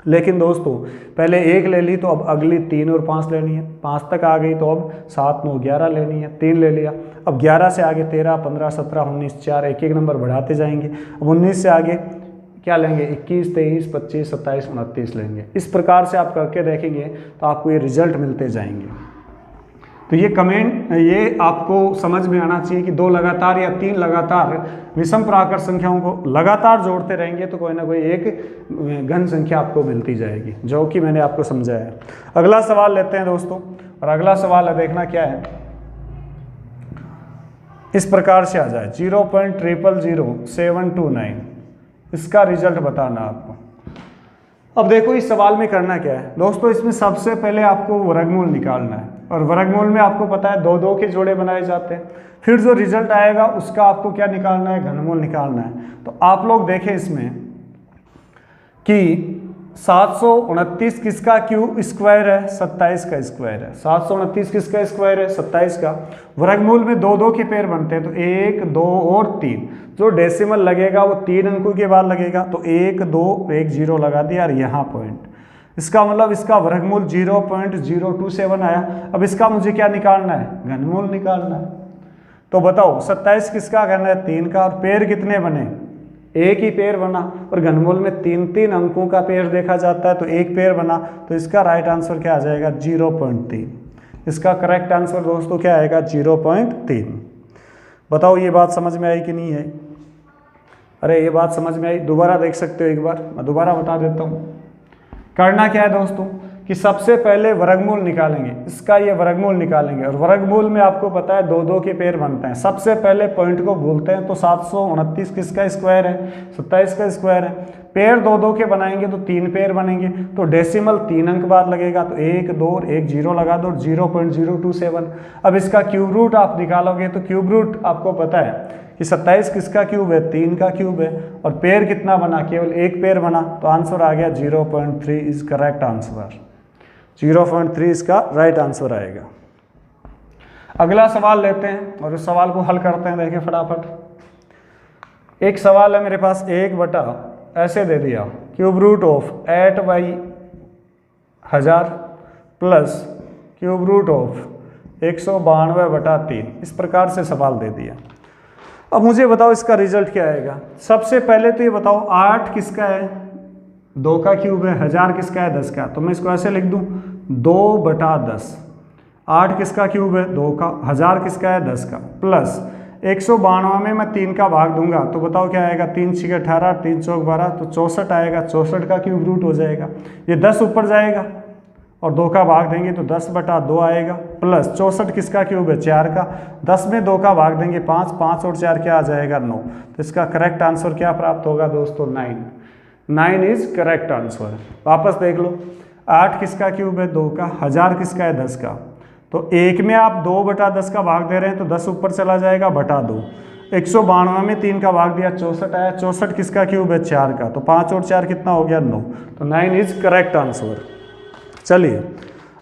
लेकिन दोस्तों पहले 1 ले ली तो अब अगली 3 और 5 लेनी है, 5 तक आ गई तो अब 7 9 11 लेनी है, 3 ले लिया, अब 11 से आगे 13 15 17 19 4, एक एक नंबर बढ़ाते जाएंगे। अब 19 से आगे क्या लेंगे, 21 23 25 27 29 लेंगे। इस प्रकार से आप करके देखेंगे तो आपको ये रिजल्ट मिलते जाएंगे। तो ये आपको समझ में आना चाहिए कि 2 लगातार या 3 लगातार विषम प्राकृत संख्याओं को लगातार जोड़ते रहेंगे तो कोई ना कोई एक घन संख्या आपको मिलती जाएगी, जो कि मैंने आपको समझाया। अगला सवाल लेते हैं दोस्तों, और अगला सवाल है, देखना क्या है, इस प्रकार से आ जाए 0.000729, इसका रिजल्ट बताना आपको। अब देखो इस सवाल में करना क्या है दोस्तों, इसमें सबसे पहले आपको वर्गमूल निकालना है, और वर्गमूल में आपको पता है 2 2 के जोड़े बनाए जाते हैं। फिर जो रिजल्ट आएगा उसका आपको क्या निकालना है, घनमूल निकालना है। तो आप लोग देखें इसमें कि 729 किसका क्यूब स्क्वायर है, 27 का स्क्वायर है। 729 किसका स्क्वायर है, 27 का। वर्गमूल में 2 2 के पेयर बनते हैं, तो 1 2 और 3, जो डेसिमल लगेगा वो 3 अंकों के बाद लगेगा, तो 1 2 1 0 लगा दिया और यहाँ पॉइंट। इसका मतलब इसका वर्गमूल 0.027 आया। अब इसका मुझे क्या निकालना है, घनमूल निकालना है। तो बताओ 27 किसका घन है, 3 का, और पेयर कितने बने, एक ही पेयर बना, और घनमूल में 3 अंकों का पेयर देखा जाता है, तो एक पेयर बना, तो इसका राइट आंसर क्या आ जाएगा, 0.3। इसका करेक्ट आंसर दोस्तों क्या आएगा, 0.3। बताओ ये बात समझ में आई कि नहीं है। अरे ये बात समझ में आई, दोबारा देख सकते हो एक बार, मैं दोबारा बता देता हूँ। करना क्या है दोस्तों कि सबसे पहले वर्गमूल निकालेंगे, इसका ये वर्गमूल निकालेंगे, और वर्गमूल में आपको पता है 2 2 के पेयर बनते हैं। सबसे पहले पॉइंट को भूलते हैं, तो 729 किसका स्क्वायर है, 27 का स्क्वायर है। पेयर 2 2 के बनाएंगे तो 3 पेयर बनेंगे, तो डेसिमल 3 अंक बाद लगेगा, तो 1 2 और 1 0 लगा दो, 0.027। अब इसका क्यूब रूट आप निकालोगे तो क्यूब रूट आपको पता है कि 27 किसका क्यूब है, 3 का क्यूब है, और पेयर कितना बना, केवल एक पेयर बना, तो आंसर आ गया 0.3 इज करेक्ट आंसर। 0.3 इसका राइट आंसर आएगा। अगला सवाल लेते हैं और उस सवाल को हल करते हैं। देखिए फटाफट, एक सवाल है मेरे पास, 1/, ऐसे दे दिया, cube root of 8/1000 plus cube root of 192/3, इस प्रकार से सवाल दे दिया। अब मुझे बताओ इसका रिजल्ट क्या आएगा। सबसे पहले तो ये बताओ 8 किसका है, 2 का क्यूब है, 1000 किसका है, 10 का। तो मैं इसको ऐसे लिख दूं 2/10। 8 किसका क्यूब है, 2 का, 1000 किसका है, 10 का, प्लस 192 में मैं 3 का भाग दूंगा तो बताओ क्या आएगा, 3 6 18, 3 4 12, तो 64 आएगा। 64 का क्यूब रूट हो जाएगा। ये 10 ऊपर जाएगा और 2 का भाग देंगे तो 10/2 आएगा, प्लस 64 किसका क्यूब है, 4 का। 10 में 2 का भाग देंगे 5, 5 और 4 क्या आ जाएगा, 9। तो इसका करेक्ट आंसर क्या प्राप्त होगा दोस्तों, 9। 9 इज करेक्ट आंसर। वापस देख लो, 8 किसका क्यूब है, 2 का, 1000 किसका है, 10 का। तो 1 में आप 2/10 का भाग दे रहे हैं तो 10 ऊपर चला जाएगा, बटा 2। 192 में 3 का भाग दिया, 64 आया। 64 किसका क्यूब है, 4 का। तो 5 और 4 कितना हो गया, 9। तो 9 इज करेक्ट आंसर। चलिए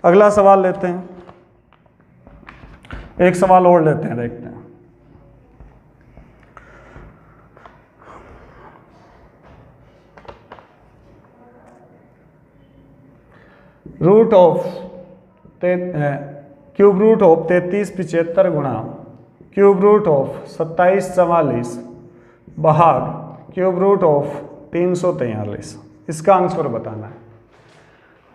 अगला सवाल लेते हैं, एक सवाल और लेते हैं, देखते हैं। Root of cube root of 3375 गुणा क्यूब रूट ऑफ 2744 भाग क्यूब रूट ऑफ 343, इसका आंसर बताना है।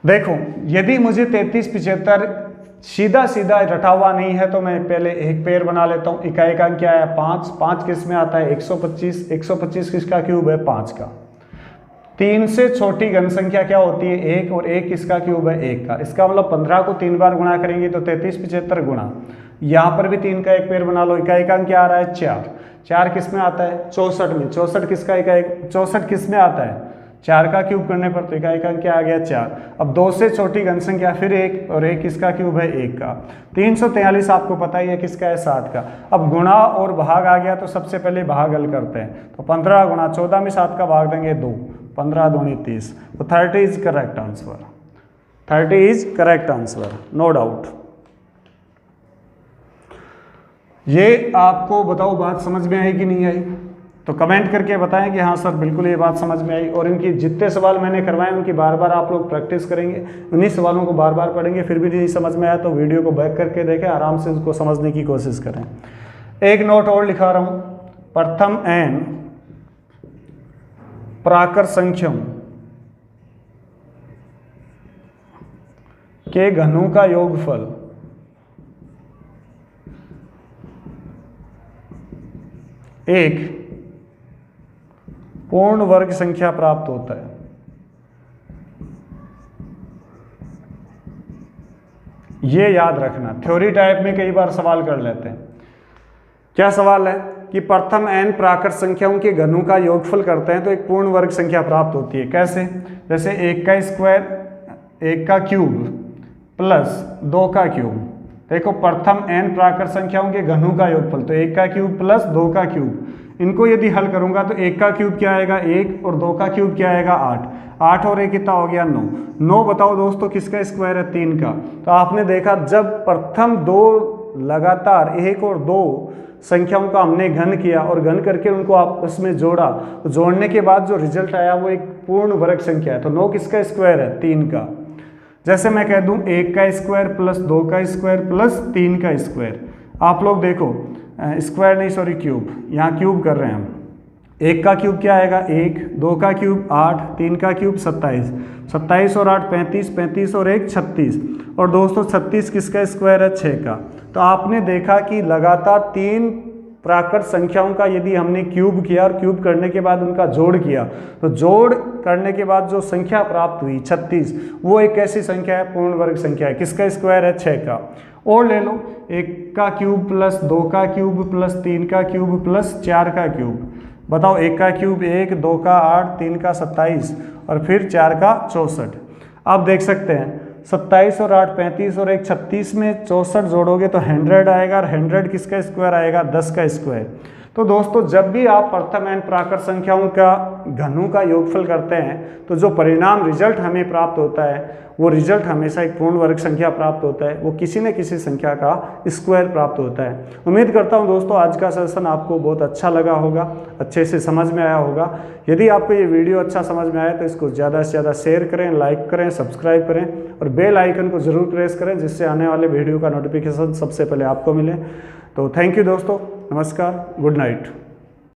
देखो यदि मुझे 3375 सीधा सीधा रटा हुआ नहीं है तो मैं पहले एक पेयर बना लेता हूँ। इकाई का क्या है, 5। 5 किस में आता है, 125। 125 किसका क्यूब है, 5 का। 3 से छोटी घन संख्या क्या होती है, 1, और 1 किसका क्यूब है, 1 का। इसका मतलब 15 को 3 बार गुणा करेंगे तो 3375 गुणा, यहाँ पर भी 3 का एक पेयर बना लो। इकाई का क्या आ रहा है, 4। 4 किस में आता है, 64 में। 64 किसका इकाई, 64 किस में आता है, 4 का क्यूब करने पर, तो इकाई का क्या आ गया, 4। अब 2 से छोटी घन संख्या फिर 1, और 1 किसका क्यूब है, 1 का। 343 आपको पता ही है किसका है, 7 का। अब गुणा और भाग आ गया तो सबसे पहले भाग हल करते हैं। तो 15 गुणा 14 में 7 का भाग देंगे 2, 15 दूनी 30। तो 30 is correct answer. 30 is correct answer, no doubt. ये आपको बताओ बात समझ में आई कि नहीं आई, तो कमेंट करके बताएं कि हाँ सर बिल्कुल ये बात समझ में आई। और इनकी जितने सवाल मैंने करवाए उनकी बार बार आप लोग प्रैक्टिस करेंगे, उन्हीं सवालों को बार बार पढ़ेंगे। फिर भी नहीं समझ में आया तो वीडियो को बैक करके देखें, आराम से उसको समझने की कोशिश करें। एक नोट और लिखा रहा हूँ, प्रथम n प्राकृत संख्याओं के घनों का योगफल एक पूर्ण वर्ग संख्या प्राप्त होता है। ये याद रखना, थ्योरी टाइप में कई बार सवाल कर लेते हैं। क्या सवाल है कि प्रथम n प्राकृत संख्याओं के घनों का योगफल करते हैं तो एक पूर्ण वर्ग संख्या प्राप्त होती है। कैसे, जैसे 1 का स्क्वायर, 1 का क्यूब प्लस 2 का क्यूब। देखो प्रथम n प्राकृत संख्याओं के घनों का योगफल, तो 1 का क्यूब प्लस 2 का क्यूब। इनको यदि हल करूंगा तो 1 का क्यूब क्या आएगा, 1, और 2 का क्यूब क्या आएगा, 8। 8 और 1 कितना हो गया, 9। 9 बताओ दोस्तों किसका स्क्वायर है, 3 का। तो आपने देखा जब प्रथम 2 लगातार 1 और 2 संख्याओं का हमने घन किया और घन करके उनको आपस में जोड़ा, तो जोड़ने के बाद जो रिजल्ट आया वो एक पूर्ण वर्ग संख्या है। तो 9 किसका स्क्वायर है, 3 का। जैसे मैं कह दूं 1 का स्क्वायर प्लस 2 का स्क्वायर प्लस 3 का स्क्वायर। आप लोग देखो स्क्वायर नहीं सॉरी क्यूब, यहाँ क्यूब कर रहे हैं हम। 1 का क्यूब क्या आएगा, 1, 2 का क्यूब 8, 3 का क्यूब 27, 27 और 8 35, 35 और 1 36, और दोस्तों 36 किसका स्क्वायर है, 6 का। तो आपने देखा कि लगातार 3 प्राकृत संख्याओं का यदि हमने क्यूब किया और क्यूब करने के बाद उनका जोड़ किया, तो जोड़ करने के बाद जो संख्या प्राप्त हुई 36, वो एक ऐसी संख्या है, पूर्ण वर्ग संख्या है। किसका स्क्वायर है, 6 का। और ले लो 1 का क्यूब प्लस 2 का क्यूब प्लस 3 का क्यूब प्लस 4 का क्यूब। बताओ 1 का क्यूब 1, 2 का 8, 3 का 27 और फिर 4 का 64। आप देख सकते हैं 27 और 8 35 और 1 36 में 64 जोड़ोगे तो 100 आएगा, और 100 किसका स्क्वायर आएगा, 10 का स्क्वायर। तो दोस्तों जब भी आप प्रथम एन प्राकृत संख्याओं का घनों का योगफल करते हैं तो जो परिणाम रिजल्ट हमें प्राप्त होता है वो रिजल्ट हमेशा एक पूर्ण वर्ग संख्या प्राप्त होता है, वो किसी न किसी संख्या का स्क्वायर प्राप्त होता है। उम्मीद करता हूं दोस्तों आज का सेशन आपको बहुत अच्छा लगा होगा, अच्छे से समझ में आया होगा। यदि आपको ये वीडियो अच्छा समझ में आया तो इसको ज़्यादा से ज़्यादा शेयर करें, लाइक करें, सब्सक्राइब करें और बेल आइकन को ज़रूर प्रेस करें जिससे आने वाले वीडियो का नोटिफिकेशन सबसे पहले आपको मिले। तो थैंक यू दोस्तों, नमस्कार, गुड नाइट।